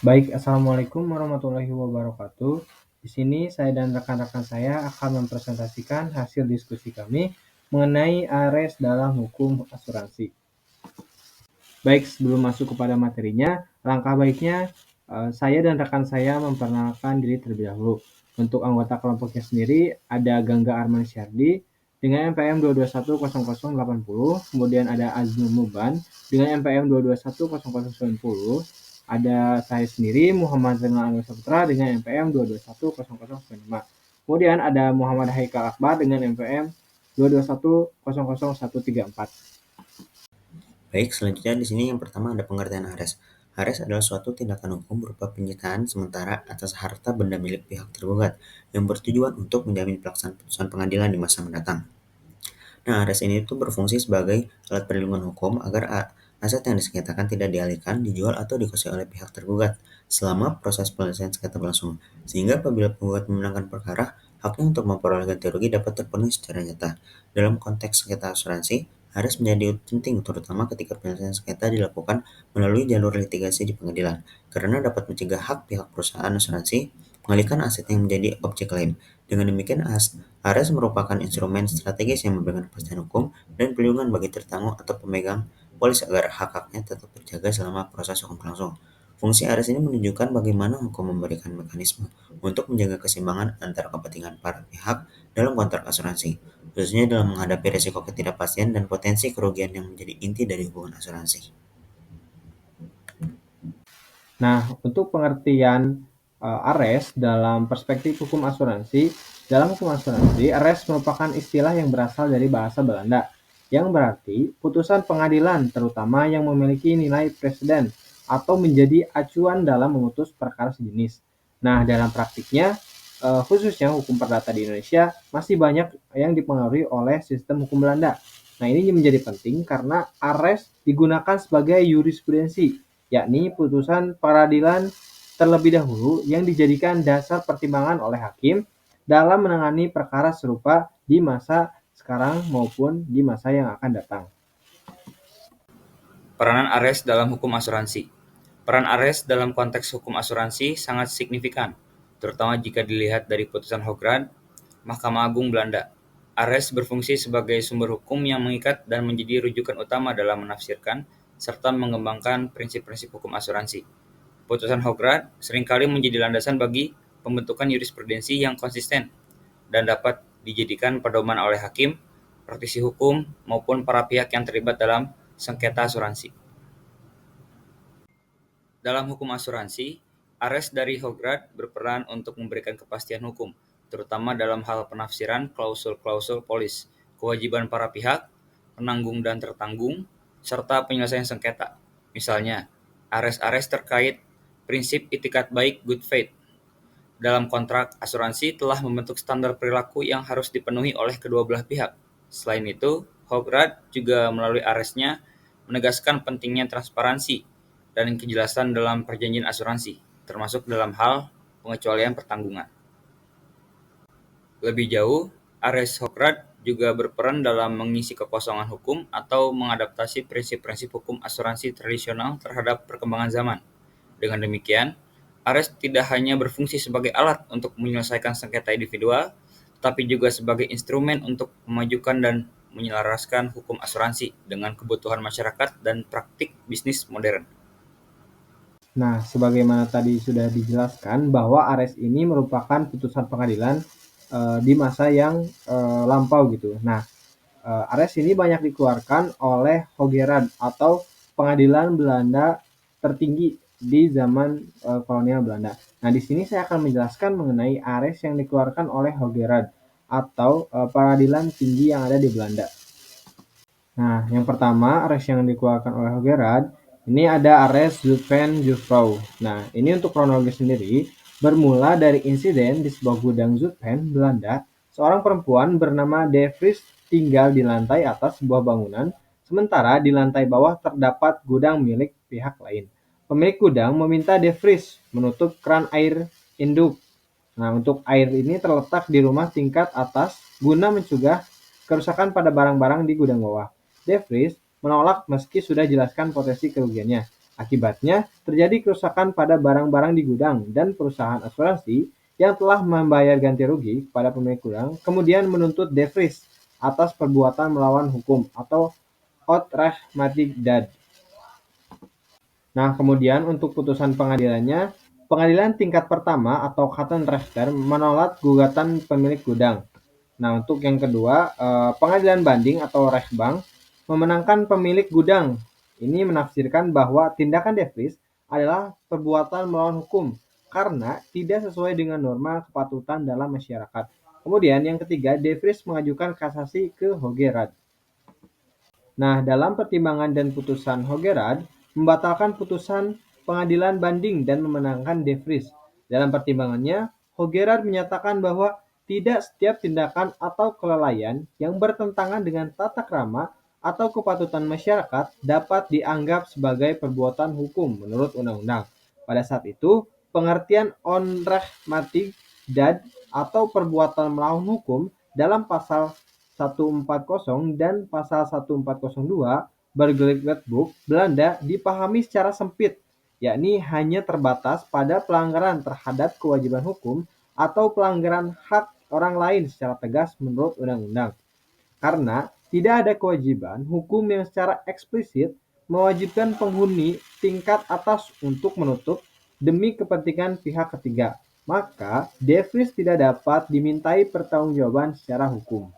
Baik, assalamualaikum warahmatullahi wabarakatuh. Di sini saya dan rekan-rekan saya akan mempresentasikan hasil diskusi kami mengenai ARES dalam hukum asuransi. Baik, sebelum masuk kepada materinya, langkah baiknya saya dan rekan saya memperkenalkan diri terlebih dahulu. Untuk anggota kelompoknya sendiri ada Gangga Arman Syardi dengan NPM 2210080, kemudian ada Azmul Muban dengan NPM 2210090, ada saya sendiri Muhammad Zainal Arif Saputra dengan NPM 2210095. Kemudian ada Muhammad Haikal Akbar dengan NPM 221000134. Baik, selanjutnya di sini yang pertama ada pengertian ARES. ARES adalah suatu tindakan hukum berupa penyitaan sementara atas harta benda milik pihak tergugat yang bertujuan untuk menjamin pelaksanaan putusan pengadilan di masa mendatang. Nah, ARES ini tuh berfungsi sebagai alat perlindungan hukum agar aset yang disengketakan tidak dialihkan, dijual, atau dikuasai oleh pihak tergugat selama proses penyelesaian sengketa berlangsung. Sehingga apabila penggugat memenangkan perkara, haknya untuk memperoleh ganti rugi dapat terpenuhi secara nyata. Dalam konteks sengketa asuransi, ARES menjadi penting terutama ketika penyelesaian sengketa dilakukan melalui jalur litigasi di pengadilan, karena dapat mencegah hak pihak perusahaan asuransi mengalihkan aset yang menjadi objek klaim. Dengan demikian, ARES merupakan instrumen strategis yang memberikan kepastian hukum dan perlindungan bagi tertanggung atau pemegang polis agar hak-haknya tetap terjaga selama proses hukum berlangsung. Fungsi ARES ini menunjukkan bagaimana hukum memberikan mekanisme untuk menjaga keseimbangan antara kepentingan para pihak dalam kontrak asuransi, khususnya dalam menghadapi risiko ketidakpastian dan potensi kerugian yang menjadi inti dari hubungan asuransi. Nah, untuk pengertian ARES dalam perspektif hukum asuransi, dalam hukum asuransi, ARES merupakan istilah yang berasal dari bahasa Belanda, yang berarti putusan pengadilan terutama yang memiliki nilai preseden atau menjadi acuan dalam memutus perkara sejenis. Nah, dalam praktiknya, khususnya hukum perdata di Indonesia, masih banyak yang dipengaruhi oleh sistem hukum Belanda. Nah, ini menjadi penting karena ARES digunakan sebagai jurisprudensi, yakni putusan peradilan terlebih dahulu yang dijadikan dasar pertimbangan oleh hakim dalam menangani perkara serupa di masa sekarang maupun di masa yang akan datang. Peranan ARES dalam hukum asuransi. Peran ARES dalam konteks hukum asuransi sangat signifikan, terutama jika dilihat dari putusan Hoogland, Mahkamah Agung Belanda. ARES berfungsi sebagai sumber hukum yang mengikat dan menjadi rujukan utama dalam menafsirkan serta mengembangkan prinsip-prinsip hukum asuransi. Putusan Hoogland seringkali menjadi landasan bagi pembentukan jurisprudensi yang konsisten dan dapat dijadikan pedoman oleh hakim, praktisi hukum, maupun para pihak yang terlibat dalam sengketa asuransi. Dalam hukum asuransi, ARES dari Hoogland berperan untuk memberikan kepastian hukum, terutama dalam hal penafsiran klausul-klausul polis, kewajiban para pihak, penanggung dan tertanggung, serta penyelesaian sengketa. Misalnya, ARES-ARES terkait prinsip itikat baik good faith dalam kontrak asuransi telah membentuk standar perilaku yang harus dipenuhi oleh kedua belah pihak. Selain itu, Hoogland juga melalui ARES-nya menegaskan pentingnya transparansi dan kejelasan dalam perjanjian asuransi, termasuk dalam hal pengecualian pertanggungan. Lebih jauh, ARES Hoogland juga berperan dalam mengisi kekosongan hukum atau mengadaptasi prinsip-prinsip hukum asuransi tradisional terhadap perkembangan zaman. Dengan demikian, ARES tidak hanya berfungsi sebagai alat untuk menyelesaikan sengketa individual, tetapi juga sebagai instrumen untuk memajukan dan menyelaraskan hukum asuransi dengan kebutuhan masyarakat dan praktik bisnis modern. Nah, sebagaimana tadi sudah dijelaskan bahwa ARES ini merupakan putusan pengadilan di masa yang lampau gitu. Nah, ARES ini banyak dikeluarkan oleh Hoogland atau pengadilan Belanda tertinggi di zaman kolonial Belanda. Nah, di sini saya akan menjelaskan mengenai ARES yang dikeluarkan oleh Hoogland atau peradilan tinggi yang ada di Belanda. Nah, yang pertama ARES yang dikeluarkan oleh Hoogland ini ada ARES Zutphen-Juffrouw. Nah, ini untuk kronologi sendiri bermula dari insiden di sebuah gudang Zutphen, Belanda. Seorang perempuan bernama De Vries tinggal di lantai atas sebuah bangunan, sementara di lantai bawah terdapat gudang milik pihak lain. Pemilik gudang meminta De Vries menutup keran air induk. Nah, untuk air ini terletak di rumah tingkat atas guna mencegah kerusakan pada barang-barang di gudang bawah. De Vries menolak meski sudah jelaskan potensi kerugiannya. Akibatnya, terjadi kerusakan pada barang-barang di gudang dan perusahaan asuransi yang telah membayar ganti rugi kepada pemilik gudang kemudian menuntut De Vries atas perbuatan melawan hukum atau Onrechtmatigheid. Nah, kemudian untuk putusan pengadilannya, pengadilan tingkat pertama atau Kattenrechter menolak gugatan pemilik gudang. Nah, untuk yang kedua, pengadilan banding atau rechtbank memenangkan pemilik gudang. Ini menafsirkan bahwa tindakan De Vries adalah perbuatan melawan hukum karena tidak sesuai dengan norma kepatutan dalam masyarakat. Kemudian yang ketiga, De Vries mengajukan kasasi ke Hoge Raad. Nah, dalam pertimbangan dan putusan Hoge Raad membatalkan putusan pengadilan banding dan memenangkan De Vries. Dalam pertimbangannya, Hoge Raad menyatakan bahwa tidak setiap tindakan atau kelalaian yang bertentangan dengan tata krama atau kepatutan masyarakat dapat dianggap sebagai perbuatan hukum menurut undang-undang. Pada saat itu, pengertian onrechtmatigheid atau perbuatan melawan hukum dalam pasal 140 dan pasal 1402 Burgerlijk Belanda dipahami secara sempit, yakni hanya terbatas pada pelanggaran terhadap kewajiban hukum atau pelanggaran hak orang lain secara tegas menurut undang-undang. Karena tidak ada kewajiban hukum yang secara eksplisit mewajibkan penghuni tingkat atas untuk menutup demi kepentingan pihak ketiga, maka De Vries tidak dapat dimintai pertanggungjawaban secara hukum.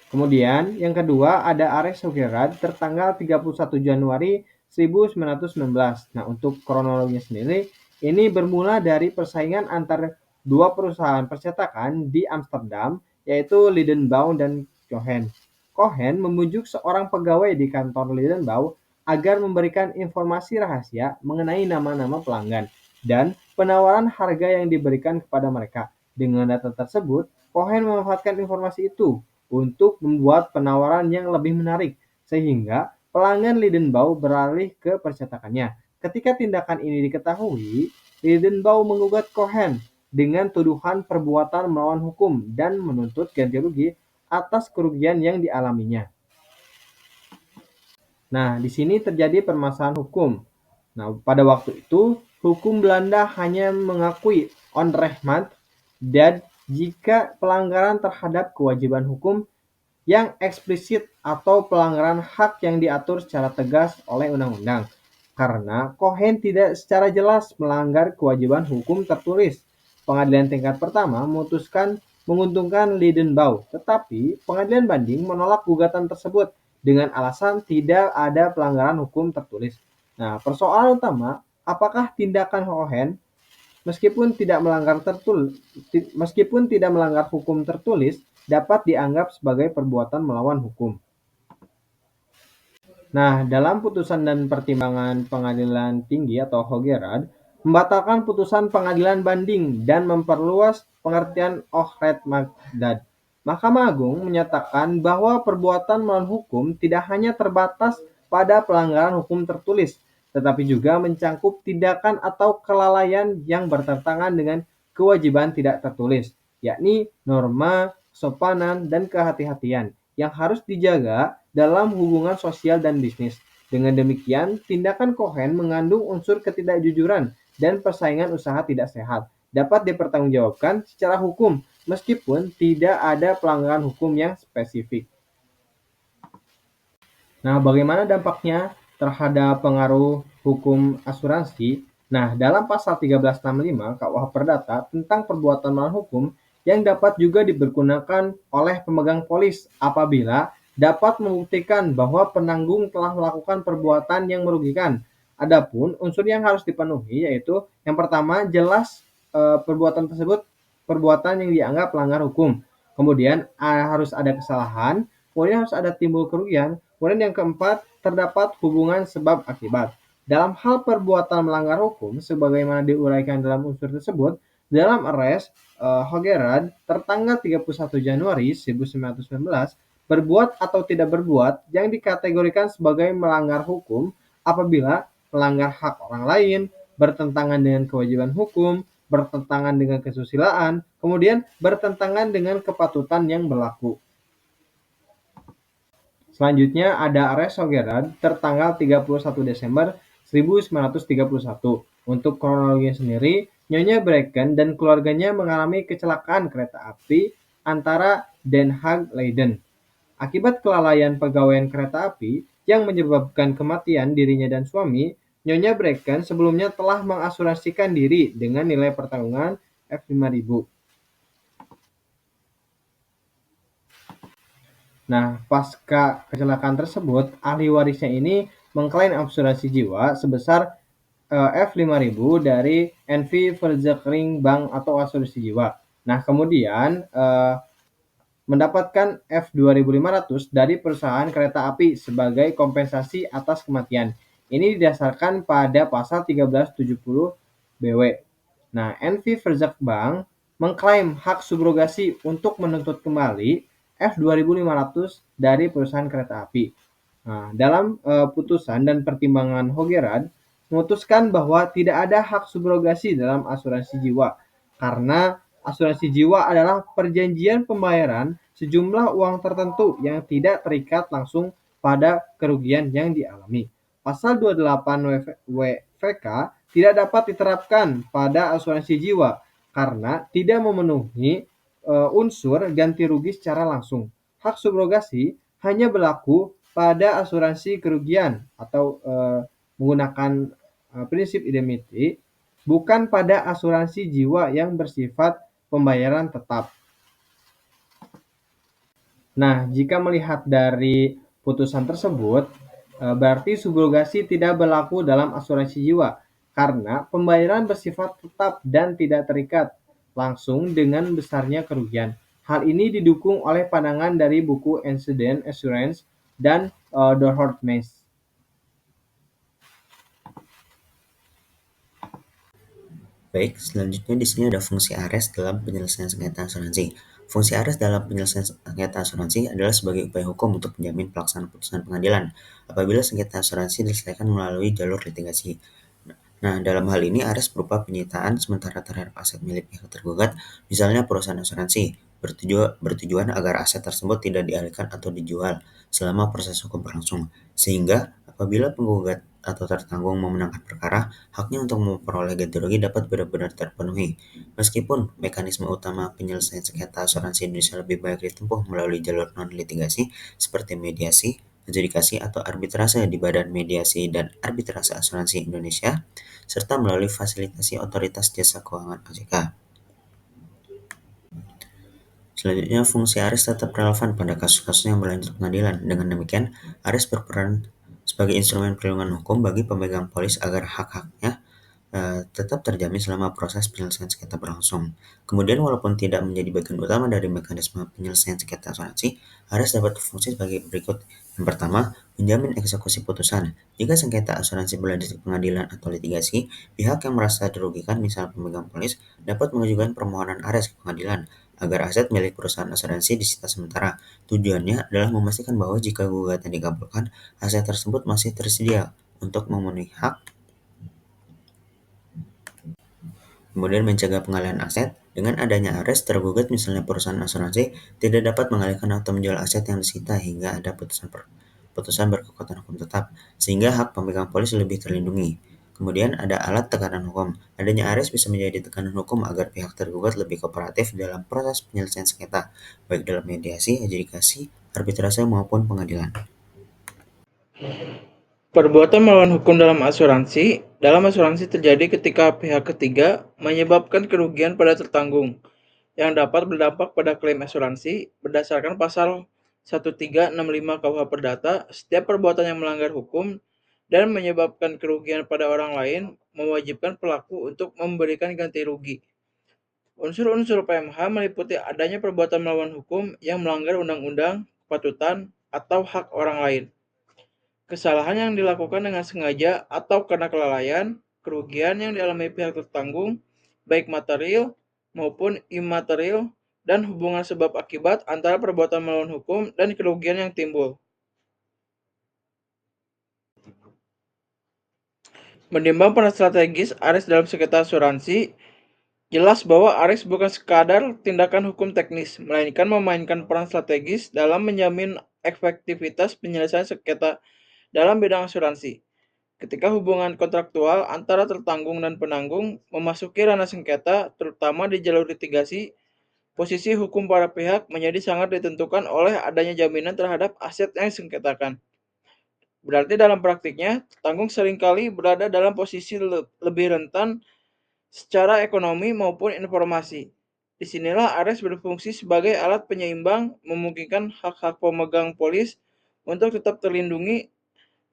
Kemudian, yang kedua ada arrest Hoge Raad tertanggal 31 Januari 1919. Nah, untuk kronologinya sendiri, ini bermula dari persaingan antar dua perusahaan percetakan di Amsterdam, yaitu Lidenbouw dan Cohen. Cohen membujuk seorang pegawai di kantor Lidenbouw agar memberikan informasi rahasia mengenai nama-nama pelanggan dan penawaran harga yang diberikan kepada mereka. Dengan data tersebut, Cohen memanfaatkan informasi itu untuk membuat penawaran yang lebih menarik, sehingga pelanggan Lidenbouw beralih ke percetakannya. Ketika tindakan ini diketahui, Lidenbouw menggugat Cohen dengan tuduhan perbuatan melawan hukum dan menuntut ganti rugi atas kerugian yang dialaminya. Nah, di sini terjadi permasalahan hukum. Nah, pada waktu itu, hukum Belanda hanya mengakui onrechtmatigheid jika pelanggaran terhadap kewajiban hukum yang eksplisit atau pelanggaran hak yang diatur secara tegas oleh undang-undang. Karena Cohen tidak secara jelas melanggar kewajiban hukum tertulis. Pengadilan tingkat pertama memutuskan menguntungkan Lidenbouw, tetapi pengadilan banding menolak gugatan tersebut dengan alasan tidak ada pelanggaran hukum tertulis. Nah, persoalan utama, apakah tindakan Cohen meskipun tidak melanggar hukum tertulis dapat dianggap sebagai perbuatan melawan hukum. Nah, dalam putusan dan pertimbangan pengadilan tinggi atau Hoge Raad membatalkan putusan pengadilan banding dan memperluas pengertian onrechtmatigheid. Mahkamah Agung menyatakan bahwa perbuatan melawan hukum tidak hanya terbatas pada pelanggaran hukum tertulis, tetapi juga mencangkup tindakan atau kelalaian yang bertentangan dengan kewajiban tidak tertulis, yakni norma, kesopanan, dan kehati-hatian yang harus dijaga dalam hubungan sosial dan bisnis. Dengan demikian, tindakan Cohen mengandung unsur ketidakjujuran dan persaingan usaha tidak sehat, dapat dipertanggungjawabkan secara hukum meskipun tidak ada pelanggaran hukum yang spesifik. Nah, bagaimana dampaknya terhadap pengaruh hukum asuransi? Nah, dalam pasal 1365 KUH Perdata tentang perbuatan melawan hukum yang dapat juga dipergunakan oleh pemegang polis apabila dapat membuktikan bahwa penanggung telah melakukan perbuatan yang merugikan. Adapun unsur yang harus dipenuhi yaitu yang pertama jelas perbuatan tersebut perbuatan yang dianggap melanggar hukum. Kemudian harus ada kesalahan, kemudian harus ada timbul kerugian. Kemudian yang keempat, terdapat hubungan sebab akibat. Dalam hal perbuatan melanggar hukum, sebagaimana diuraikan dalam unsur tersebut, dalam arrest Hoge Raad tertanggal 31 Januari 1919, berbuat atau tidak berbuat yang dikategorikan sebagai melanggar hukum apabila melanggar hak orang lain, bertentangan dengan kewajiban hukum, bertentangan dengan kesusilaan, kemudian bertentangan dengan kepatutan yang berlaku. Selanjutnya ada Ares Sogerath tertanggal 31 Desember 1931. Untuk kronologinya sendiri, Nyonya Bracken dan keluarganya mengalami kecelakaan kereta api antara Den Haag-Leiden. Akibat kelalaian pegawaian kereta api yang menyebabkan kematian dirinya dan suami, Nyonya Bracken sebelumnya telah mengasuransikan diri dengan nilai pertanggungan F5000. Nah, pasca kecelakaan tersebut, ahli warisnya ini mengklaim asuransi jiwa sebesar F5000 dari NV Verzekering Bank atau asuransi jiwa. Nah, kemudian mendapatkan F2500 dari perusahaan kereta api sebagai kompensasi atas kematian. Ini didasarkan pada pasal 1370 BW. Nah, NV Verzekering mengklaim hak subrogasi untuk menuntut kembali F2500 dari perusahaan kereta api. Nah, dalam putusan dan pertimbangan Hoggerad memutuskan bahwa tidak ada hak subrogasi dalam asuransi jiwa karena asuransi jiwa adalah perjanjian pembayaran sejumlah uang tertentu yang tidak terikat langsung pada kerugian yang dialami. Pasal 28 WVK tidak dapat diterapkan pada asuransi jiwa karena tidak memenuhi unsur ganti rugi secara langsung. Hak subrogasi hanya berlaku pada asuransi kerugian atau menggunakan prinsip indemnity, bukan pada asuransi jiwa yang bersifat pembayaran tetap. Nah, jika melihat dari putusan tersebut, berarti subrogasi tidak berlaku dalam asuransi jiwa karena pembayaran bersifat tetap dan tidak terikat langsung dengan besarnya kerugian. Hal ini didukung oleh pandangan dari buku Incident Assurance dan Doherty Mays. Baik, selanjutnya di sini ada fungsi ARES dalam penyelesaian sengketa asuransi. Fungsi ARES dalam penyelesaian sengketa asuransi adalah sebagai upaya hukum untuk menjamin pelaksanaan putusan pengadilan apabila sengketa asuransi diselesaikan melalui jalur litigasi. Nah, dalam hal ini ARES berupa penyitaan sementara terhadap aset milik pihak tergugat, misalnya perusahaan asuransi, bertujuan agar aset tersebut tidak dialihkan atau dijual selama proses hukum berlangsung. Sehingga apabila penggugat atau tertanggung memenangkan perkara, haknya untuk memperoleh ganti rugi dapat benar-benar terpenuhi. Meskipun mekanisme utama penyelesaian sengketa asuransi Indonesia lebih baik ditempuh melalui jalur non-litigasi seperti mediasi, adjudikasi atau arbitrase di Badan Mediasi dan Arbitrase Asuransi Indonesia, serta melalui fasilitasi Otoritas Jasa Keuangan (OJK). Selanjutnya, fungsi ARES tetap relevan pada kasus-kasus yang berlanjut pengadilan. Dengan demikian, ARES berperan sebagai instrumen perlindungan hukum bagi pemegang polis agar hak-haknya tetap terjamin selama proses penyelesaian sengketa berlangsung. Kemudian, walaupun tidak menjadi bagian utama dari mekanisme penyelesaian sengketa asuransi, ARES dapat berfungsi sebagai berikut. Yang pertama, menjamin eksekusi putusan. Jika sengketa asuransi berlanjut ke pengadilan atau litigasi, pihak yang merasa dirugikan, misal pemegang polis, dapat mengajukan permohonan ARES ke pengadilan agar aset milik perusahaan asuransi disita sementara. Tujuannya adalah memastikan bahwa jika gugatan dikabulkan, aset tersebut masih tersedia untuk memenuhi hak, kemudian mencegah pengalihan aset. Dengan adanya ARES, tergugat misalnya perusahaan asuransi tidak dapat mengalihkan atau menjual aset yang disita hingga ada putusan berkekuatan hukum tetap, sehingga hak pemegang polis lebih terlindungi. Kemudian ada alat tekanan hukum. Adanya ARES bisa menjadi tekanan hukum agar pihak tergugat lebih kooperatif dalam proses penyelesaian sengketa, baik dalam mediasi, adjudikasi, arbitrase maupun pengadilan. Perbuatan melawan hukum dalam asuransi terjadi ketika pihak ketiga menyebabkan kerugian pada tertanggung yang dapat berdampak pada klaim asuransi. Berdasarkan pasal 1365 KUH Perdata, setiap perbuatan yang melanggar hukum dan menyebabkan kerugian pada orang lain mewajibkan pelaku untuk memberikan ganti rugi. Unsur-unsur PMH meliputi adanya perbuatan melawan hukum yang melanggar undang-undang, kepatutan, atau hak orang lain. Kesalahan yang dilakukan dengan sengaja atau karena kelalaian, kerugian yang dialami pihak tertanggung, baik material maupun imaterial, dan hubungan sebab akibat antara perbuatan melawan hukum dan kerugian yang timbul. Menimbang peran strategis ARES dalam sengketa asuransi, jelas bahwa ARES bukan sekadar tindakan hukum teknis, melainkan memainkan peran strategis dalam menjamin efektivitas penyelesaian sengketa dalam bidang asuransi. Ketika hubungan kontraktual antara tertanggung dan penanggung memasuki ranah sengketa, terutama di jalur litigasi, posisi hukum para pihak menjadi sangat ditentukan oleh adanya jaminan terhadap aset yang disengketakan. Berarti dalam praktiknya, tertanggung seringkali berada dalam posisi lebih rentan secara ekonomi maupun informasi. Disinilah Ares berfungsi sebagai alat penyeimbang, memungkinkan hak-hak pemegang polis untuk tetap terlindungi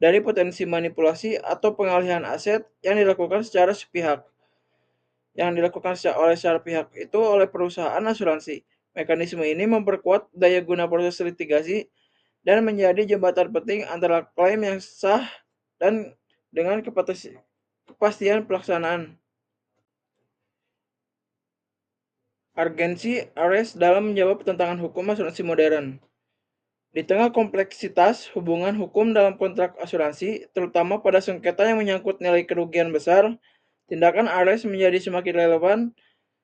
dari potensi manipulasi atau pengalihan aset yang dilakukan secara sepihak. Yang dilakukan oleh secara pihak itu oleh perusahaan asuransi. Mekanisme ini memperkuat daya guna proses litigasi dan menjadi jembatan penting antara klaim yang sah dan dengan kepastian pelaksanaan. Urgensi Ares dalam menjawab tantangan hukum asuransi modern. Di tengah kompleksitas hubungan hukum dalam kontrak asuransi, terutama pada sengketa yang menyangkut nilai kerugian besar, tindakan Ares menjadi semakin relevan.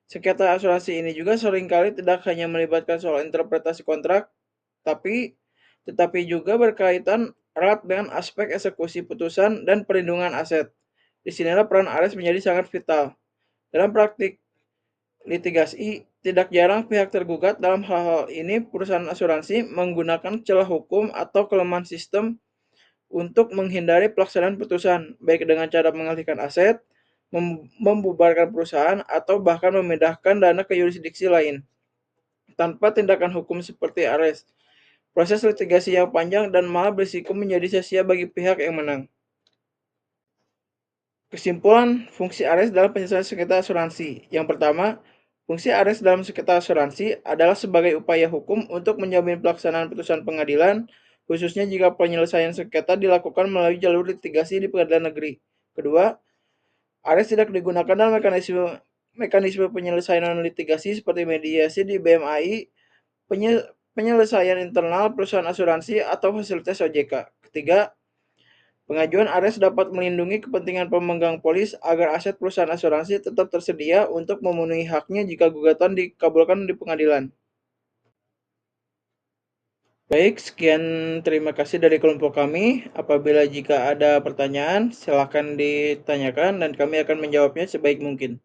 Sengketa asuransi ini juga seringkali tidak hanya melibatkan soal interpretasi kontrak, tetapi juga berkaitan erat dengan aspek eksekusi putusan dan perlindungan aset. Disinilah peran Ares menjadi sangat vital. Dalam praktik litigasi, tidak jarang pihak tergugat dalam hal-hal ini perusahaan asuransi menggunakan celah hukum atau kelemahan sistem untuk menghindari pelaksanaan putusan, baik dengan cara mengalihkan aset, membubarkan perusahaan, atau bahkan memindahkan dana ke yurisdiksi lain. Tanpa tindakan hukum seperti Ares, proses litigasi yang panjang dan malah berisiko menjadi sia-sia bagi pihak yang menang. Kesimpulan fungsi Ares dalam penyelesaian sengketa asuransi. Yang pertama, fungsi Ares dalam sengketa asuransi adalah sebagai upaya hukum untuk menjamin pelaksanaan putusan pengadilan, khususnya jika penyelesaian sengketa dilakukan melalui jalur litigasi di pengadilan negeri. Kedua, Ares tidak digunakan dalam mekanisme penyelesaian litigasi seperti mediasi di BMAI, penyelesaian internal perusahaan asuransi, atau fasilitas OJK. Ketiga, pengajuan Ares dapat melindungi kepentingan pemegang polis agar aset perusahaan asuransi tetap tersedia untuk memenuhi haknya jika gugatan dikabulkan di pengadilan. Baik, sekian terima kasih dari kelompok kami. Apabila jika ada pertanyaan, silakan ditanyakan dan kami akan menjawabnya sebaik mungkin.